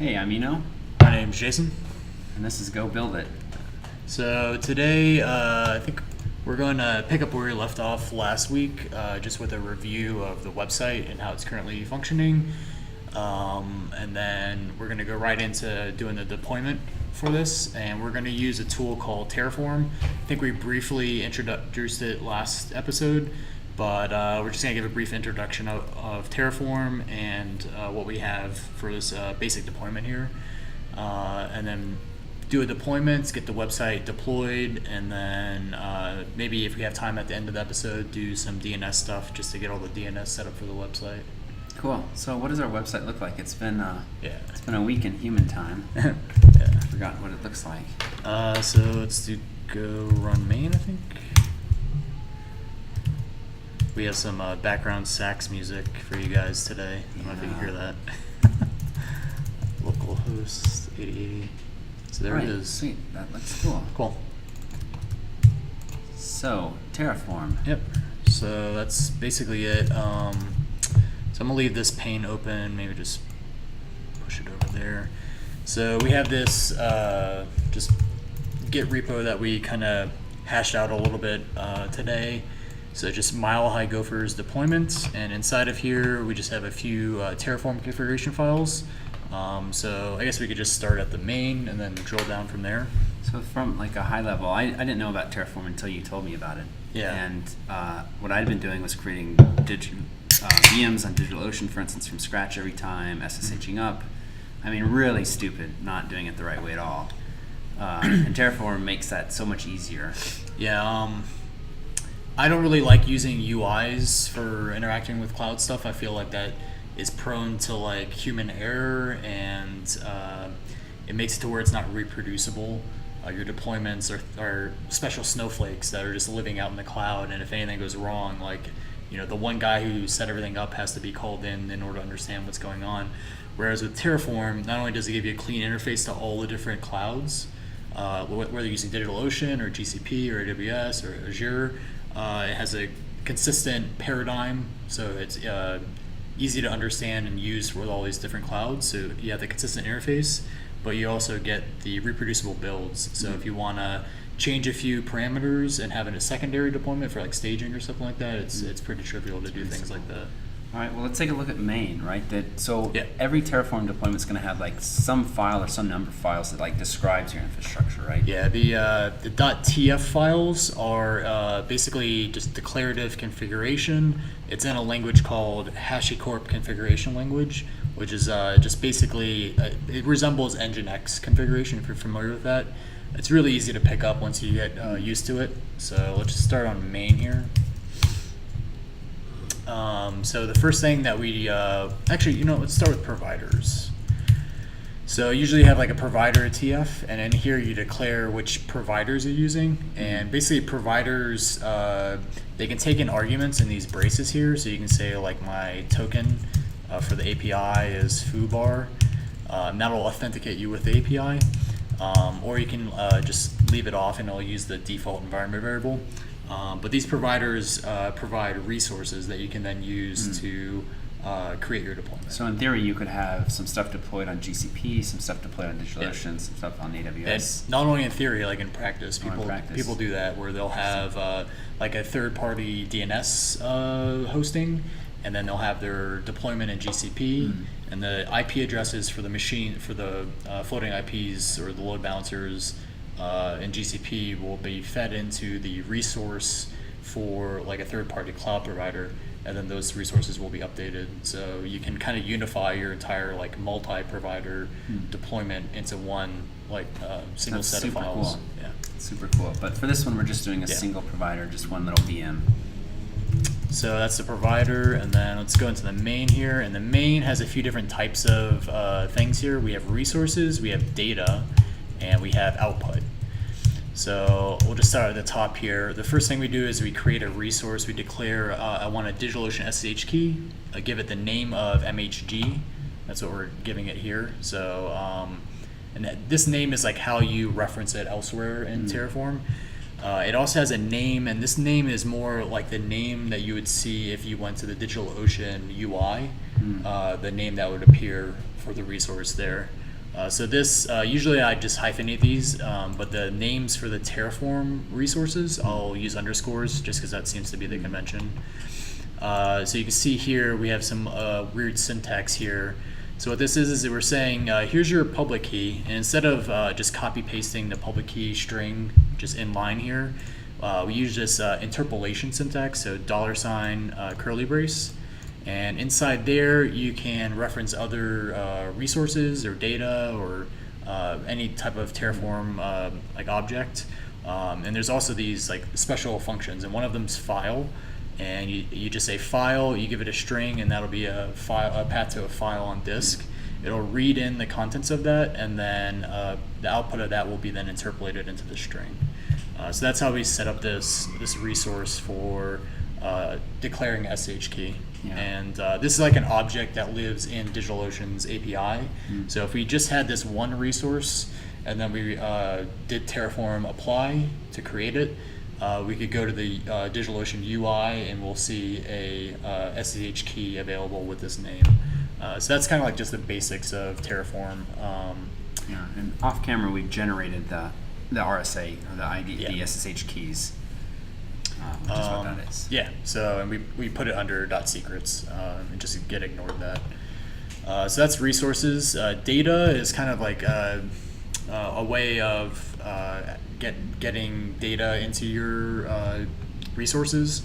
Hey, I'm Eno, My name's Jason. and this is Go Build It. So today, I think we're going to pick up where we left off last week, just with a review of the website and how it's currently functioning. And then we're going to go right into doing the deployment for this, and we're going to use a tool called Terraform. I think we briefly introduced it last episode, but we're just going to give a brief introduction of Terraform and what we have for this basic deployment here. And then do a deployment, get the website deployed, and then maybe if we have time at the end of the episode, do some DNS stuff just to get all the DNS set up for the website. Cool. So, what does our website look like? It's been It's been a week in human time. Yeah. I forgot what it looks like. So let's do go run main, I think. We have some background sax music for you guys today. I don't know if you can hear that. Localhost 8080. So there Right, it is. Sweet. That looks cool. Cool. So, Terraform. Yep. So that's basically it. So I'm gonna leave this pane open. Maybe just push it over there. So we have this just Git repo that we kind of hashed out a little bit today. So just Mile High Gopher's deployment, and inside of here we just have a few Terraform configuration files. So I guess we could just start at the main and then drill down from there. So, from like a high level, I didn't know about Terraform until you told me about it. Yeah. And what I'd been doing was creating VMs on DigitalOcean, for instance, from scratch every time, SSHing up. I mean, really stupid, not doing it the right way at all. And Terraform makes that so much easier. Yeah, I don't really like using UIs for interacting with cloud stuff. I feel like that is prone to like human error, and it makes it to where it's not reproducible. Your deployments are special snowflakes that are just living out in the cloud, and if anything goes wrong, like, you know, the one guy who set everything up has to be called in order to understand what's going on. Whereas with Terraform, not only does it give you a clean interface to all the different clouds, whether you're using DigitalOcean or GCP or AWS or Azure, it has a consistent paradigm, so it's easy to understand and use with all these different clouds. So you have the consistent interface, but you also get the reproducible builds. So if you want to change a few parameters and have a secondary deployment for like staging or something like that, it's pretty trivial to do things like that. All right, well, let's take a look at main, right? Yeah. Every Terraform deployment is going to have like some file or some number of files that like describes your infrastructure, right? Yeah, the .tf files are basically just declarative configuration. It's in a language called HashiCorp configuration language, which is just basically, it resembles Nginx configuration, if you're familiar with that. It's really easy to pick up once you get used to it. So let's just start on main here. So the first thing that we, let's start with providers. So usually you have like a provider TF, and in here you declare which providers you're using. And basically providers, they can take in arguments in these braces here. So you can say like my token for the API is foobar. That'll authenticate you with the API. Or you can just leave it off and it'll use the default environment variable. But these providers provide resources that you can then use to create your deployment. So in theory, you could have some stuff deployed on GCP, some stuff deployed on DigitalOcean, some stuff on AWS. And not only in theory, like in practice, practice. people do that where they'll have like a third-party DNS hosting, and then they'll have their deployment in GCP, and the IP addresses for the machine, for the floating IPs or the load balancers in GCP will be fed into the resource for like a third-party cloud provider, and then those resources will be updated. So you can kind of unify your entire like multi-provider deployment into one like single That's set of super files. cool. Yeah. Super cool. But for this one, we're just doing a single provider, just one little VM. So that's the provider, and then let's go into the main here. And the main has a few different types of things here. We have resources, we have data, and we have output. So we'll just start at the top here. The first thing we do is we create a resource. We declare I want a DigitalOcean SSH key. I give it the name of MHG. That's what we're giving it here. So and this name is like how you reference it elsewhere in Terraform. It also has a name, and this name is more like the name that you would see if you went to the DigitalOcean UI, the name that would appear for the resource there. So this, usually I just hyphenate these, but the names for the Terraform resources, I'll use underscores just because that seems to be the convention. So you can see here we have some weird syntax here. So what this is that we're saying, here's your public key, and instead of just copy pasting the public key string just in line here, we use this interpolation syntax, so $ curly brace. And inside there, you can reference other resources or data or any type of Terraform like object. And there's also these like special functions, and one of them's file. And you just say file, you give it a string, and that'll be a path to a file on disk. It'll read in the contents of that, and then the output of that will be then interpolated into the string. So that's how we set up this resource for declaring SH key. Yeah. And this is like an object that lives in DigitalOcean's API. So if we just had this one resource and then we did Terraform apply to create it, we could go to the DigitalOcean UI and we'll see a SSH key available with this name. So that's kind of like just the basics of Terraform. Yeah, and off camera we generated the RSA, or the ID, the SSH keys. Which is what that is. Yeah, so and we put it under .secrets and just get ignored that. So that's resources. Data is kind of like a way of getting data into your resources.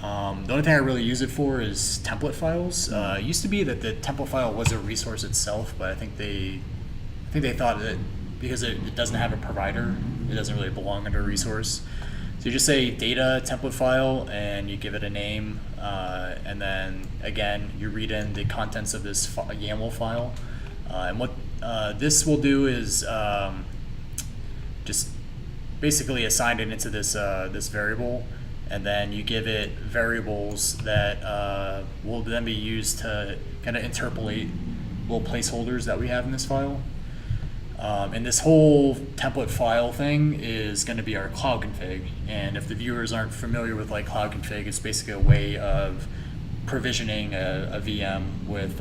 The only thing I really use it for is template files. It used to be that the template file was a resource itself, but I think they thought that because it doesn't have a provider, it doesn't really belong under a resource. So you just say data template file and you give it a name, and then again you read in the contents of this YAML file. And what this will do is just basically assign it into this this variable, and then you give it variables that will then be used to kind of interpolate little placeholders that we have in this file. And this whole template file thing is going to be our cloud config. And if the viewers aren't familiar with like cloud config, it's basically a way of provisioning a VM with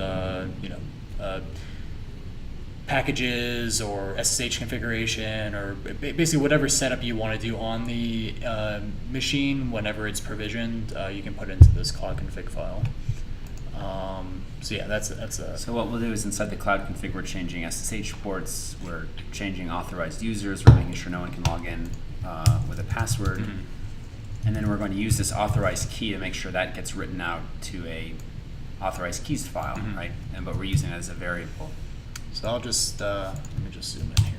packages or SSH configuration, or basically whatever setup you want to do on the machine. Whenever it's provisioned, you can put it into this cloud config file. So yeah, that's a. So what we'll do is inside the cloud config, we're changing SSH ports, we're changing authorized users, we're making sure no one can log in with a password, and then we're going to use this authorized key to make sure that gets written out to a authorized keys file, right? But we're using it as a variable. So I'll just let me just zoom in here.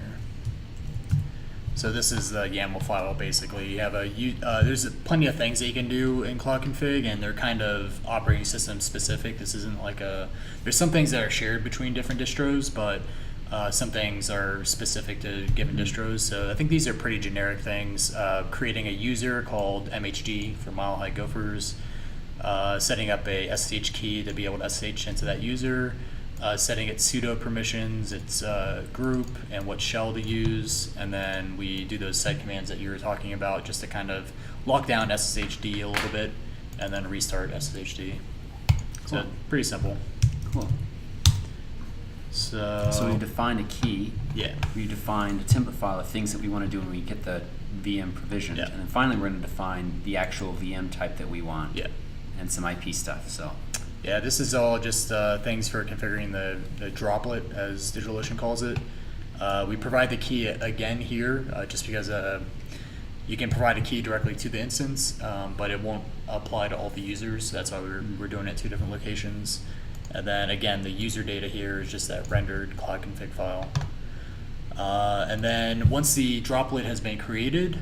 So this is the YAML file basically. You have there's plenty of things that you can do in Cloud Config, and they're kind of operating system specific. This isn't like there's some things that are shared between different distros, but some things are specific to given distros. So I think these are pretty generic things. Creating a user called MHD for Mile High Gophers, setting up a SSH key to be able to SSH into that user, setting its sudo permissions, its group, and what shell to use, and then we do those site commands that you were talking about just to kind of lock down SSHD a little bit, and then restart SSHD. So pretty simple. Cool. So we defined a key. Yeah. We defined a template file of things that we want to do when we get the VM provisioned, and then finally we're going to define the actual VM type that we want. Yeah. And some IP stuff. So. Yeah, this is all just things for configuring the droplet, as DigitalOcean calls it. We provide the key again here, just because you can provide a key directly to the instance, but it won't apply to all the users. That's why we're doing it at 2 different locations. And then again, the user data here is just that rendered cloud config file. And then once the droplet has been created,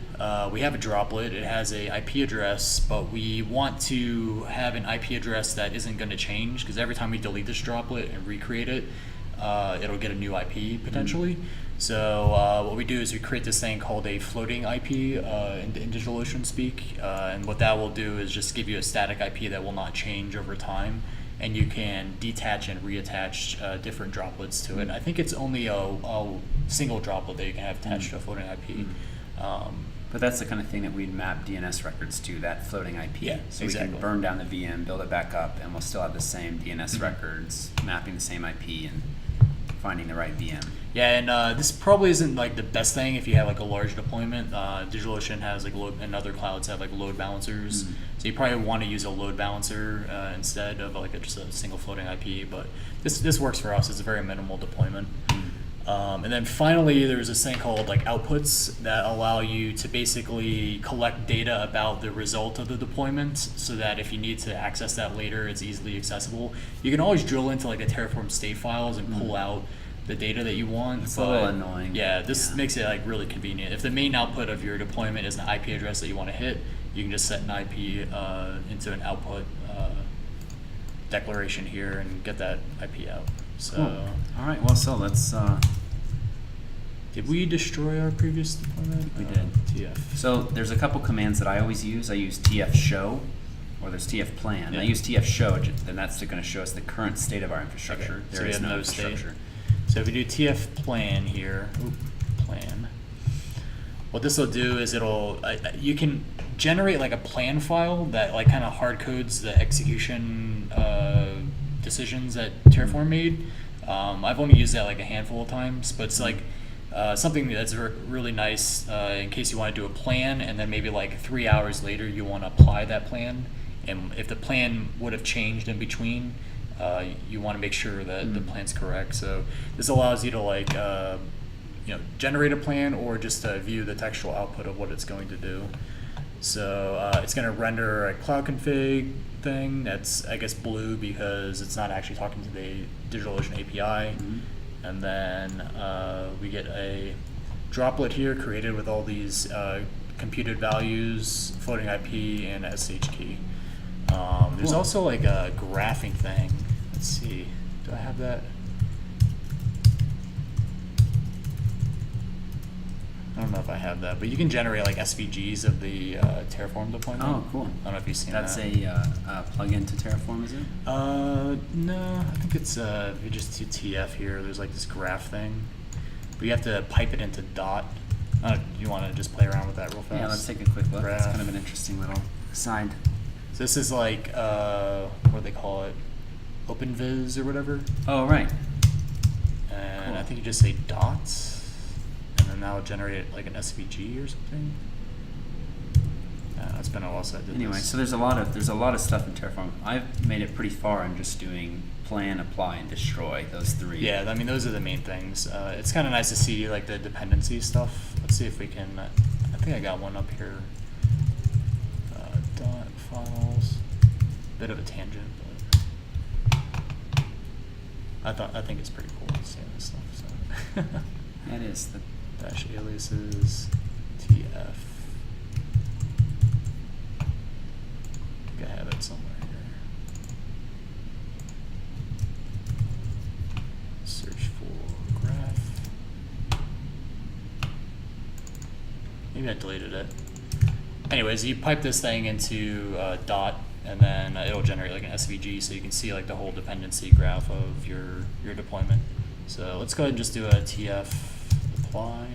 we have a droplet. It has a IP address, but we want to have an IP address that isn't going to change, because every time we delete this droplet and recreate it, it'll get a new IP potentially. So what we do is we create this thing called a floating IP in DigitalOcean speak, and what that will do is just give you a static IP that will not change over time, and you can detach and reattach different droplets to it. I think it's only a single droplet that you can have attached to a floating IP. But that's the kind of thing that we'd map DNS records to, that floating IP. Yeah, so exactly. We can burn down the VM, build it back up, and we'll still have the same DNS records, mapping the same IP, and finding the right VM. Yeah, and this probably isn't like the best thing if you have like a large deployment. DigitalOcean has like load, and other clouds have like load balancers. So you probably want to use a load balancer instead of like just a single floating IP. But this works for us. It's a very minimal deployment. And then finally, there's this thing called like outputs that allow you to basically collect data about the result of the deployment, so that if you need to access that later, it's easily accessible. You can always drill into like the Terraform state files and pull out the data that you want. It's a little annoying. Yeah, this makes it like really convenient. If the main output of your deployment is an IP address that you want to hit, you can just set an IP into an output declaration here and get that IP out. So, cool. All right. Well, so let's. Did we destroy our previous deployment? We did. TF. So there's a couple commands that I always use. I use tf show, or there's tf plan. Yeah. I use tf show, and that's going to show us the current state of our infrastructure. Okay. There So we is have no no state. infrastructure. So if we do tf plan here, plan. What this will do is you can generate like a plan file that like kind of hard codes the execution decisions that Terraform made. I've only used that like a handful of times, but it's like something that's really nice in case you want to do a plan and then maybe like 3 hours later you want to apply that plan, and if the plan would have changed in between, you want to make sure that the plan's correct. So this allows you to like generate a plan or just view the textual output of what it's going to do. So it's going to render a cloud config thing that's, I guess, blue because it's not actually talking to the DigitalOcean API. And then we get a droplet here created with all these computed values, floating IP, and SSH key. There's Cool. also like a graphing thing. Let's see. Do I have that? I don't know if I have that, but you can generate like SVGs of the Terraform deployment. Oh, cool. I don't know if you've seen That's that. a plugin to Terraform, is it? No, I think it's if you just do TF here, there's like this graph thing, but you have to pipe it into dot. You want to just play around with that real fast? Yeah, let's take a quick look. It's Graph. kind of an interesting little side. So this is like what do they call it? OpenViz or whatever. Oh, right. And Cool. I think you just say dots, and then that'll generate like an SVG or something. It's been a while since I did Anyway, this. so there's a lot of stuff in Terraform. I've made it pretty far in just doing plan, apply, and destroy, those three. Yeah, I mean those are the main things. It's kind of nice to see like the dependency stuff. Let's see if we can. I think I got one up here. Dot files. Bit of a tangent, but I think it's pretty cool to see this stuff. So. That is the Dash aliases, TF. I think I have it somewhere here. Search for graph. Maybe I deleted it. Anyways, you pipe this thing into dot, and then it'll generate like an SVG, so you can see like the whole dependency graph of your deployment. So let's go ahead and just do a TF apply.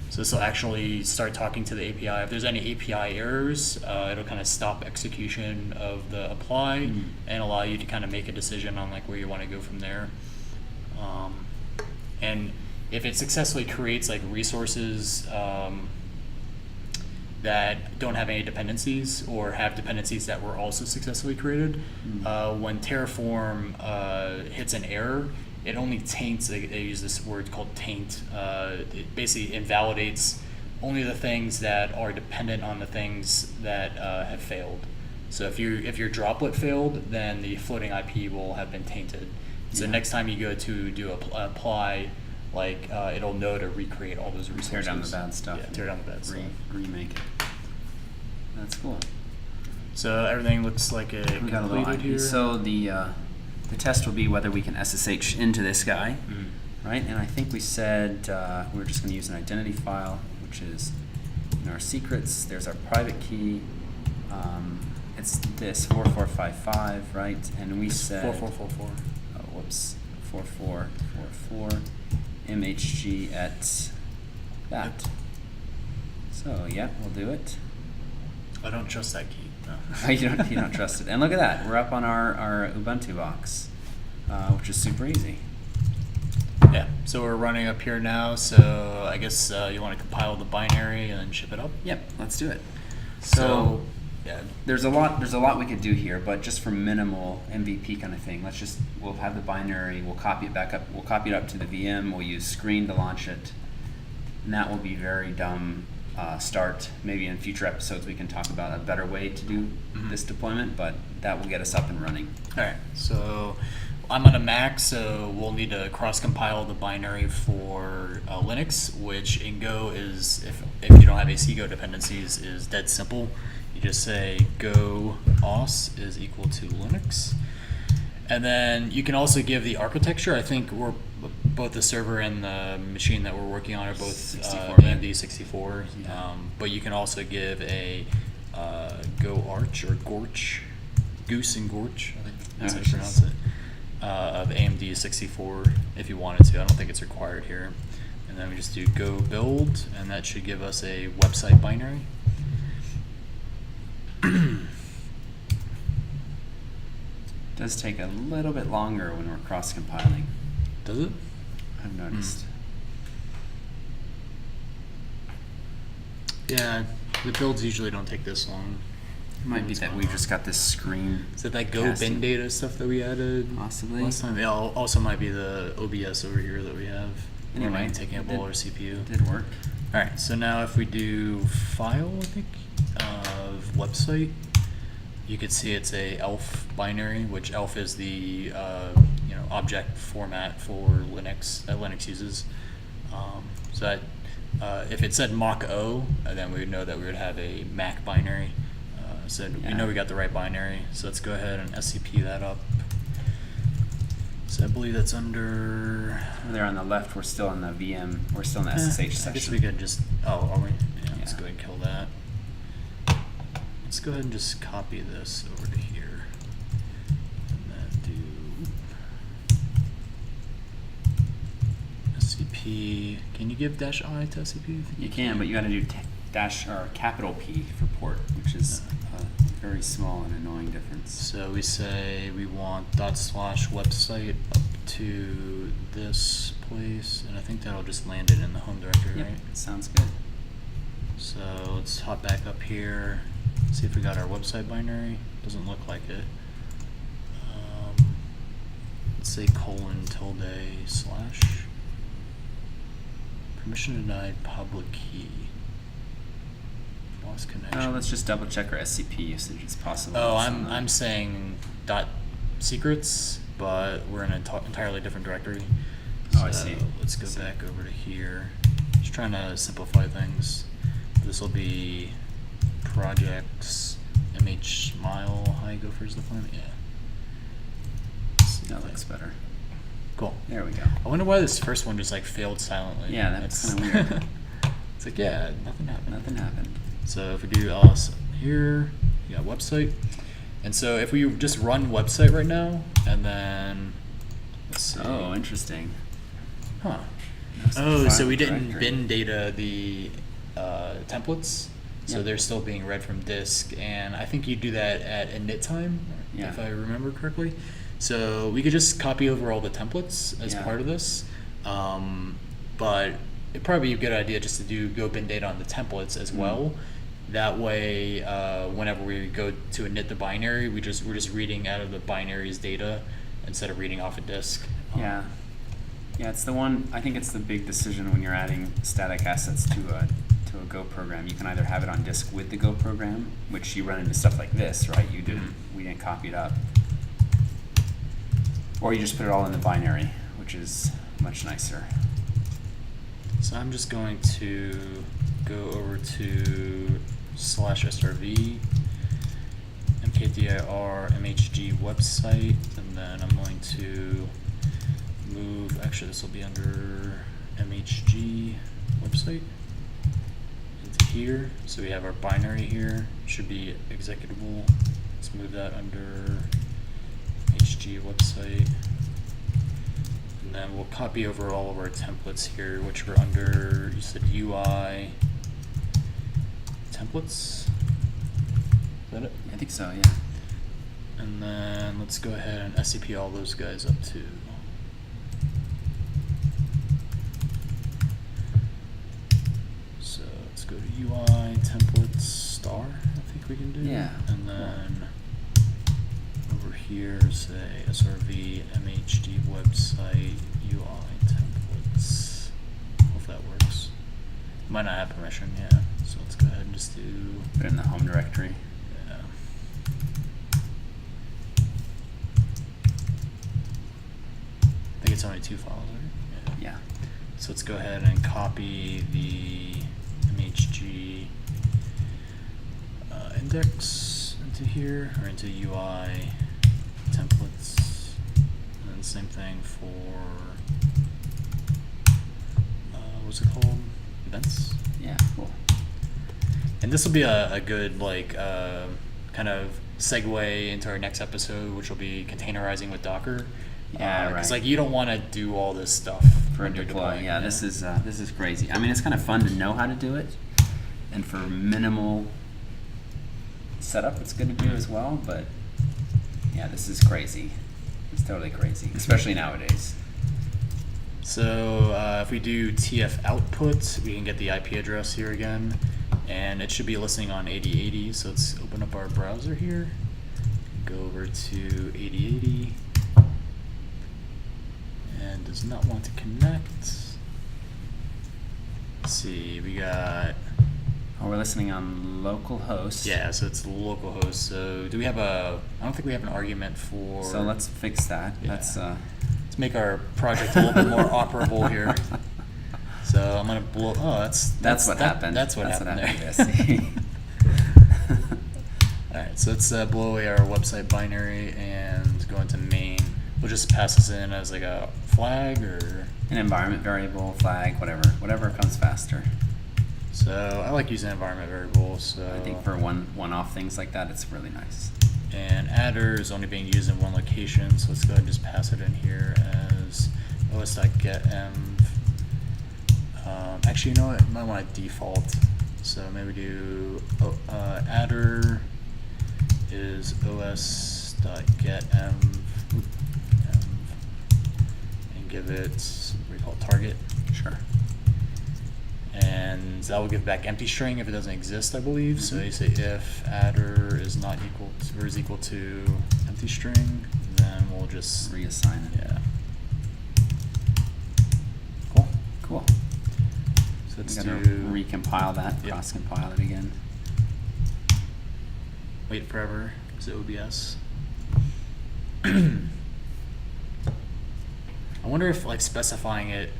So this will actually start talking to the API. If there's any API errors, it'll kind of stop execution of the apply and allow you to kind of make a decision on like where you want to go from there. And if it successfully creates like resources that don't have any dependencies or have dependencies that were also successfully created, when Terraform hits an error, it only taints, they use this word called taint. It basically invalidates only the things that are dependent on the things that have failed. So if your droplet failed, then the floating IP will have been tainted. So next time you go to do apply, like it'll know to recreate all those resources. tear down the bad stuff. Yeah, tear down the bad stuff. Remake it. That's cool. So everything looks like it We got a little completed IP. here. So the test will be whether we can SSH into this guy, right? And I think we said we're just going to use an identity file, which is in our secrets. There's our private key. It's this 4455, right? And we said 4444. Oh, whoops, 4444 MHG at that. So yeah, we'll do it. I don't trust that key. No. you don't trust it. And look at that, we're up on our Ubuntu box, which is super easy. Yeah, so we're running up here now, so I guess you want to compile the binary and then ship it up? Yep, let's do it. So, yeah. There's a lot we could do here, but just for minimal MVP kind of thing, we'll have the binary, we'll copy it back up, we'll copy it up to the VM, we'll use screen to launch it, and that will be very dumb start. Maybe in future episodes we can talk about a better way to do this deployment, but that will get us up and running. All right, so I'm on a Mac, so we'll need to cross-compile the binary for Linux, which in Go is, if you don't have a Go dependencies, is dead simple. You just say go os is equal to Linux. And then you can also give the architecture. I think we're both the server and the machine that we're working on are both 64, AMD 64. But you can also give a Go Arch or Gorch, Goose and Gorch, I think that's how you pronounce it, of AMD 64 if you wanted to. I don't think it's required here. And then we just do go build, and that should give us a website binary. Does take a little bit longer when we're cross-compiling. Does it? I've noticed. Yeah, the builds usually don't take this long. It might be that we've just got this screen. Is it that Go casting. bin data stuff that we added Possibly. last time? Yeah, also might be the OBS over here that we have. Anyway, Or maybe taking up all our CPU. Did work. All right, so now if we do file, I think, of website, you could see it's a ELF binary, which ELF is the object format for Linux that Linux uses. So that if it said Mach O, then we would know that we would have a Mac binary. So we know we got the right binary. So let's go ahead and SCP that up. So I believe that's under. There on the left, we're still in the VM. We're still in the SSH section. I guess we could just. Oh, are we? Yeah, let's go ahead and kill that. Let's go ahead and just copy this over to here. And then do SCP. Can you give -I to SCP? You can, but you got to do dash or capital P for port, which is a very small and annoying difference. So we say we want /website up to this place, and I think that'll just land it in the home directory, Yep, right? sounds good. So let's hop back up here, see if we got our website binary. Doesn't look like it. Let's say :// permission denied public key. Lost connection. Oh, let's just double check our SCP usage as possible. Oh, I'm saying .secrets, but we're in an entirely different directory. Oh, I see. Let's go back over to here. Just trying to simplify things. This will be projects mhmile. Hi, Gopher's the fun. Yeah. That looks better. Cool. There we go. I wonder why this first one just like failed silently. Yeah, that's kind of weird. It's like, yeah, nothing happened. Nothing happened. So if we do ls here, you got website. And so if we just run website right now, and then let's see. Oh, interesting. Huh. That's Oh, the so we file didn't directory. bin data the templates, so Yep. they're still being read from disk. And I think you do that at init time, Yeah. if I remember correctly. So we could just copy over all the templates as Yeah. part of this, but it'd probably be a good idea just to do go bin data on the templates as well. That way, whenever we go to init the binary, we're just reading out of the binary's data instead of reading off a disk. Yeah. Yeah, it's the one, I think it's the big decision when you're adding static assets to a Go program. You can either have it on disk with the Go program, which you run into stuff like this, right? We didn't copy it up. Or you just put it all in the binary, which is much nicer. So I'm just going to go over to /srv mkdir mhg website, and then I'm going to move, actually this will be under mhg website into here. So we have our binary here, should be executable. Let's move that under HG website. And then we'll copy over all of our templates here, which were under, you said UI templates. Is that it? I think so, yeah. And then let's go ahead and SCP all those guys up to here, say srv mhd website UI templates. Hope that works. Might not have permission, yeah. So let's go ahead and just do. Put it in the home directory. Yeah. I think it's only 2 files, right? Yeah. So let's go ahead and copy the MHG index into here, or into UI templates. And then same thing for, what's it called? Events? Yeah, cool. And this will be a good, like, kind of segue into our next episode, which will be containerizing with Docker. Yeah, right. Because, like, you don't want to do all this stuff For when you're deploy. deploying. Yeah, this is crazy. I mean, it's kind of fun to know how to do it, and for minimal setup, it's good to do as well. But yeah, this is crazy. It's totally crazy, especially nowadays. So if we do tf output, we can get the IP address here again, and it should be listening on 8080. So let's open up our browser here, go over to 8080, and does not want to connect. Let's see, we got. Oh, we're listening on localhost. Yeah, so it's localhost. So do we have a? I don't think we have an argument for. So let's fix that. Yeah. Let's make our project a little bit more operable here. So I'm gonna blow. Oh, that's what happened. That's what happened there. Yes. All right, so let's blow away our website binary and go into main. We'll just pass this in as like a flag or An environment variable, flag, whatever comes faster. so. I like using environment variables. So I think for one-off things like that, it's really nice. and adder is only being used in one location, so let's go ahead and just pass it in here as os.getEnv. Actually, you know what? I might want to default. So maybe do adder is os.getEnv and give it what do we call it, target. Sure. And that will give back empty string if it doesn't exist, I believe. So you say if adder is not equal to, or is equal to empty string, then we'll just Reassign it. yeah. Cool. Cool. So let's We gotta do recompile that, Yep. cross-compile it again. wait forever. Is it OBS? I wonder if like specifying it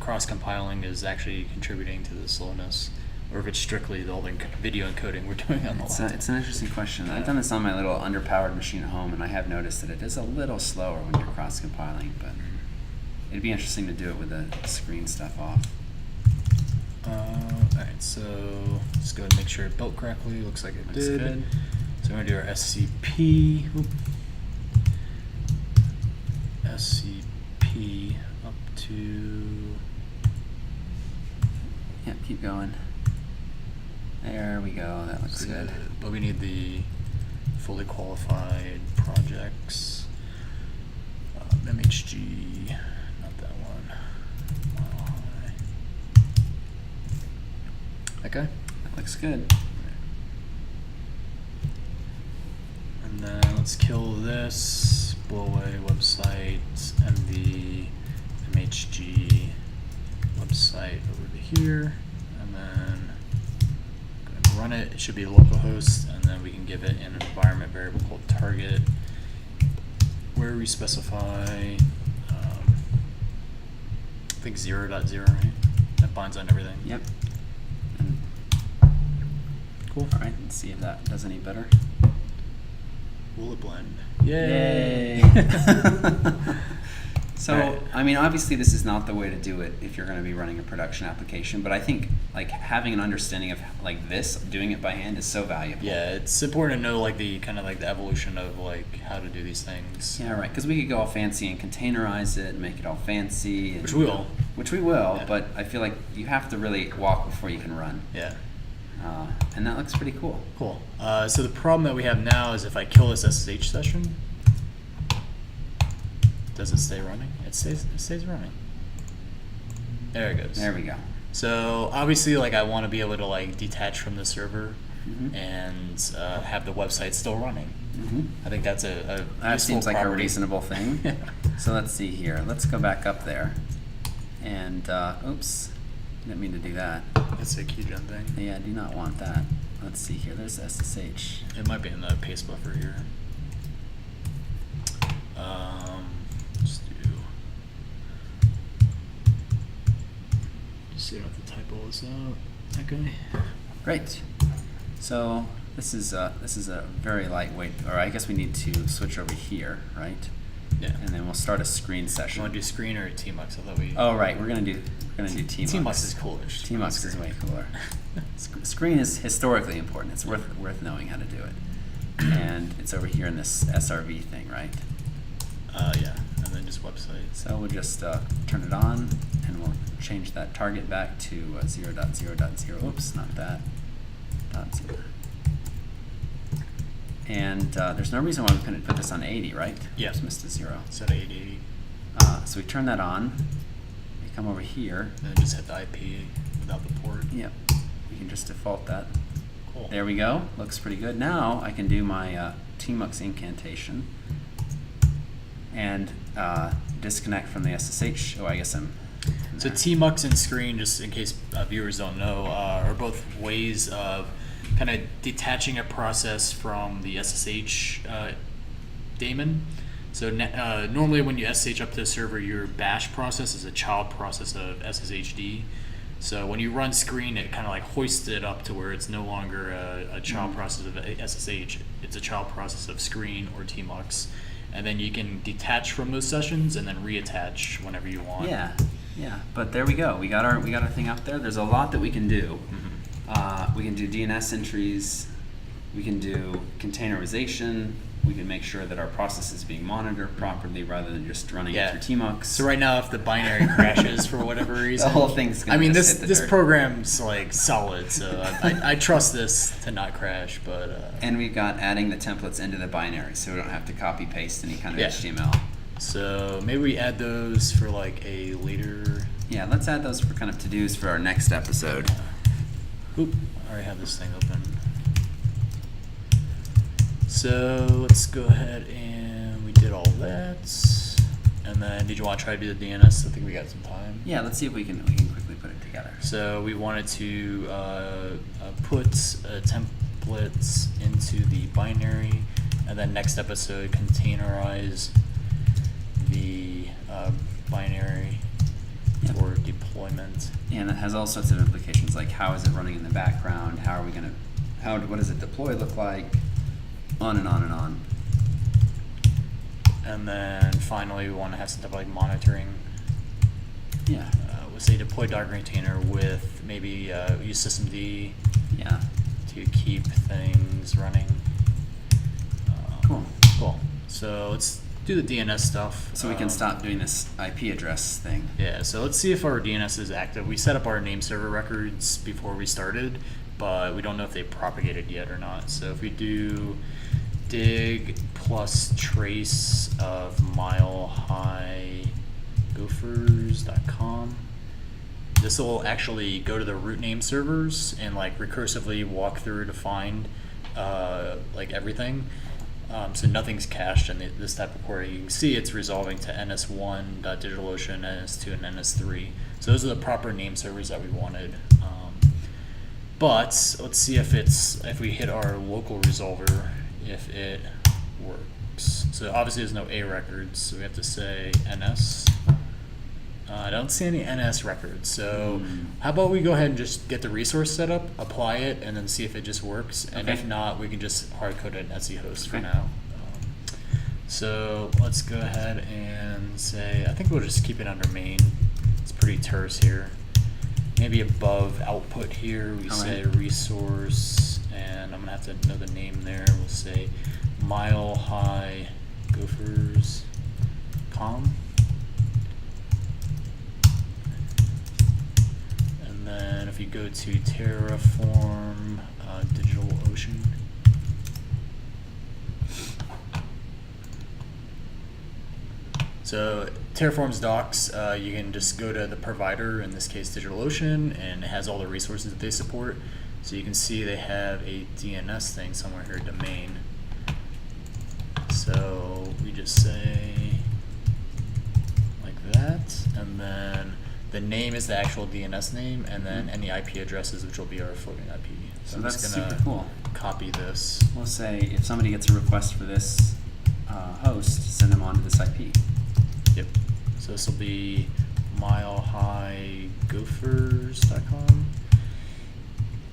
cross-compiling is actually contributing to the slowness, or if it's strictly all the video encoding we're doing on the laptop. It's an interesting question. I've done this on my little underpowered machine at home, and I have noticed that it is a little slower when you're cross-compiling, but it'd be interesting to do it with the screen stuff off. Alright, so let's go ahead and make sure it built correctly. Looks like it Looks did. good. So we're going to do our SCP. SCP up to. Yep, keep going. There we go. That looks good. But we need the fully qualified projects. MHG, not that one. Mile High. Okay. That looks good. And then let's kill this, blow away website, and the MHG website over to here, and then go ahead and run it. It should be localhost, and then we can give it an environment variable called target, where we specify, I think 0.0, right? That binds on everything. Yep. And, Cool. all right, let's see if that does any better. Will it blend? Yay! So, Alright. I mean, obviously this is not the way to do it if you're going to be running a production application, but I think like having an understanding of like this, doing it by hand is so valuable. Yeah, it's important to know like the kind of like the evolution of like how to do these things. Yeah, right, because we could go all fancy and containerize it and make it all fancy. And, Which we will. Which we will, Yeah. but I feel like you have to really walk before you can run. Yeah. And that looks pretty cool. Cool. So the problem that we have now is if I kill this SSH session, does it stay running? It stays running. There it goes. There we go. So obviously, like I want to be able to like detach from the server Mhm. and have the website still running. I think that's a That useful seems like a property. reasonable thing. Yeah. So let's see here. Let's go back up there. And, oops, didn't mean to do that. That's a keygen thing. Yeah, I do not want that. Let's see here. There's SSH. It might be in the paste buffer here. Let's do. Just so you don't have to type all this out. That guy. Great. So this is a very lightweight, or I guess we need to switch over here, right? Yeah. And then we'll start a screen You session. want to do screen or TMUX? I thought we. Oh right, we're gonna do TMUX. TMUX is cooler. TMUX is way cooler. Screen is historically important. It's worth knowing how to do it. And it's over here in this SRV thing, right? Yeah, and then just website. So we'll just turn it on, and we'll change that target back to 0.0.0. Oops, not that. .0. And there's no reason why we couldn't put this on 80, right? Yeah. Just missed a 0. Set at 880. So we turn that on. We come over here. And then just hit the IP without the port. Yep. We can just default that. Cool. There we go. Looks pretty good. Now I can do my TMUX incantation and disconnect from the SSH. Oh, I guess I'm. So TMUX and screen, just in case viewers don't know, are both ways of kind of detaching a process from the SSH daemon. So normally when you SSH up to the server, your bash process is a child process of SSHD. So when you run screen, it kind of like hoists it up to where it's no longer a child process of SSH. It's a child process of screen or TMUX. And then you can detach from those sessions and then reattach whenever you want. Yeah, yeah. But there we go. We got our thing up there. There's a lot that we can do. We can do DNS entries. We can do containerization. We can make sure that our process is being monitored properly rather than just running it through TMUX. So right now, if the binary crashes for whatever reason, the whole thing's gonna. I mean, just hit the this dirt. program's like solid, so I trust this to not crash. But and we've got adding the templates into the binary, so we don't have to copy paste any kind of HTML. So maybe we add those for like a later. Yeah, let's add those for kind of to-dos for our next episode. Oop, I already have this thing open. So let's go ahead and we did all that. And then did you want to try to do the DNS? I think we got some time. Yeah, let's see if we can quickly put it together. So we wanted to put templates into the binary, and then next episode containerize the binary for deployment. And it has all sorts of implications, like how is it running in the background? How are we gonna? What does it deploy look like? On and on and on. And then finally, we want to have some type of like monitoring. Yeah. We'll say deploy Docker container with maybe use systemd. Yeah. To keep things running. Cool. Cool. So let's do the DNS stuff. So we can stop doing this IP address thing. Yeah, so let's see if our DNS is active. We set up our name server records before we started, but we don't know if they propagated yet or not. So if we do dig plus trace of milehighgophers.com, this will actually go to the root name servers and like recursively walk through to find like everything. So nothing's cached in this type of query. You can see it's resolving to ns1.digitalocean, ns2, and ns3. So those are the proper name servers that we wanted. But let's see if we hit our local resolver, if it works. So obviously there's no A records, so we have to say ns. I don't see any NS records, so how about we go ahead and just get the resource set up, apply it, and then see if it just works. And if not, we can just hard code it in etc host for now. So let's go ahead and say, I think we'll just keep it under main. It's pretty terse here. Maybe above output here, we say resource, and I'm gonna have to know the name there. We'll say milehighgophers.com. And then if you go to Terraform, DigitalOcean, so Terraform's docs, you can just go to the provider, in this case DigitalOcean, and it has all the resources that they support. So you can see they have a DNS thing somewhere here, domain. So we just say like that, and then the name is the actual DNS name, and then any IP addresses, which will be our floating IP. So I'm that's just gonna super cool. copy this. We'll say if somebody gets a request for this host, send them on to this IP. Yep. So this will be milehighgophers.com.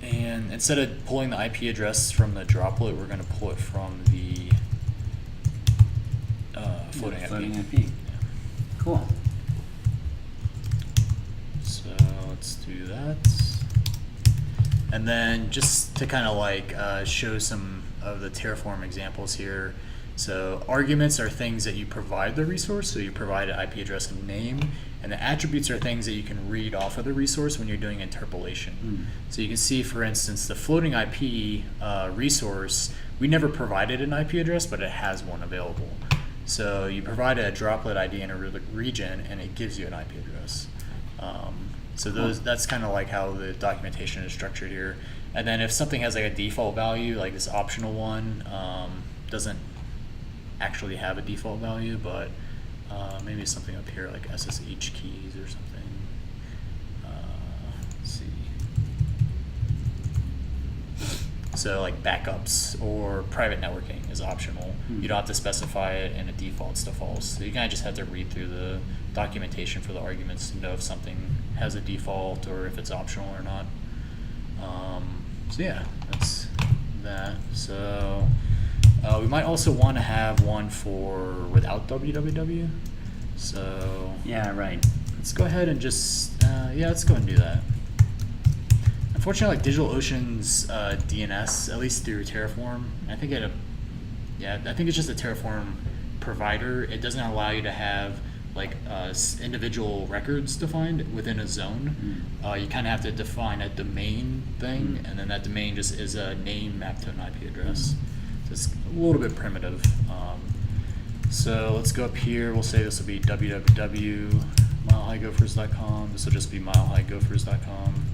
And instead of pulling the IP address from the droplet, we're going to pull it from the floating IP. IP. Cool. So let's do that. And then just to kind of like show some of the Terraform examples here. So arguments are things that you provide the resource, so you provide an IP address and name, and the attributes are things that you can read off of the resource when you're doing interpolation. So you can see, for instance, the floating IP resource, we never provided an IP address, but it has one available. So you provide a droplet ID in a region, and it gives you an IP address. So that's kind of like how the documentation is structured here. And then if something has like a default value, like this optional one, doesn't actually have a default value, but maybe something up here like SSH keys or something. Let's see. So like backups or private networking is optional. You don't have to specify it, and it defaults to false. So you kind of just have to read through the documentation for the arguments to know if something has a default or if it's optional or not. So yeah, that's that. So we might also want to have one for without www. So Yeah, right. let's go ahead and just let's go and do that. Unfortunately, like DigitalOcean's DNS, at least through Terraform, I think I think it's just a Terraform provider. It doesn't allow you to have like individual records defined within a zone. You kind of have to define a domain thing, and then that domain just is a name mapped to an IP address. So it's a little bit primitive. So let's go up here. We'll say this will be www.milehighgophers.com. This will just be milehighgophers.com.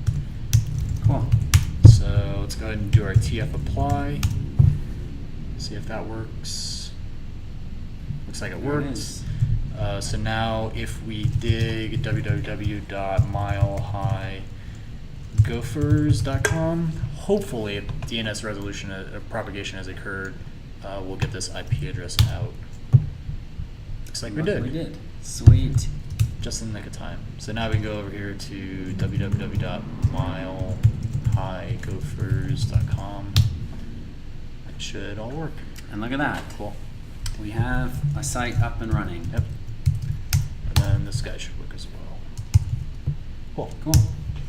Cool. So let's go ahead and do our TF apply. See if that works. Looks like it There it worked. is. So now if we dig www.milehighgophers.com, hopefully if DNS resolution propagation has occurred, we'll get this IP address out. Looks like we did. We did. Sweet. Just in the nick of time. So now we can go over here to www.milehighgophers.com. It should all work. And look at that. Cool. We have a site up and running. Yep. And then this guy should work as well. Cool. Cool.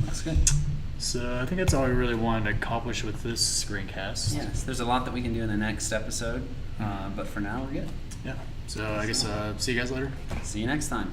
Looks good. So I think that's all we really wanted to accomplish with this screencast. Yes, there's a lot that we can do in the next episode, but for now we're good. Yeah. So I guess see you guys later. See you next time.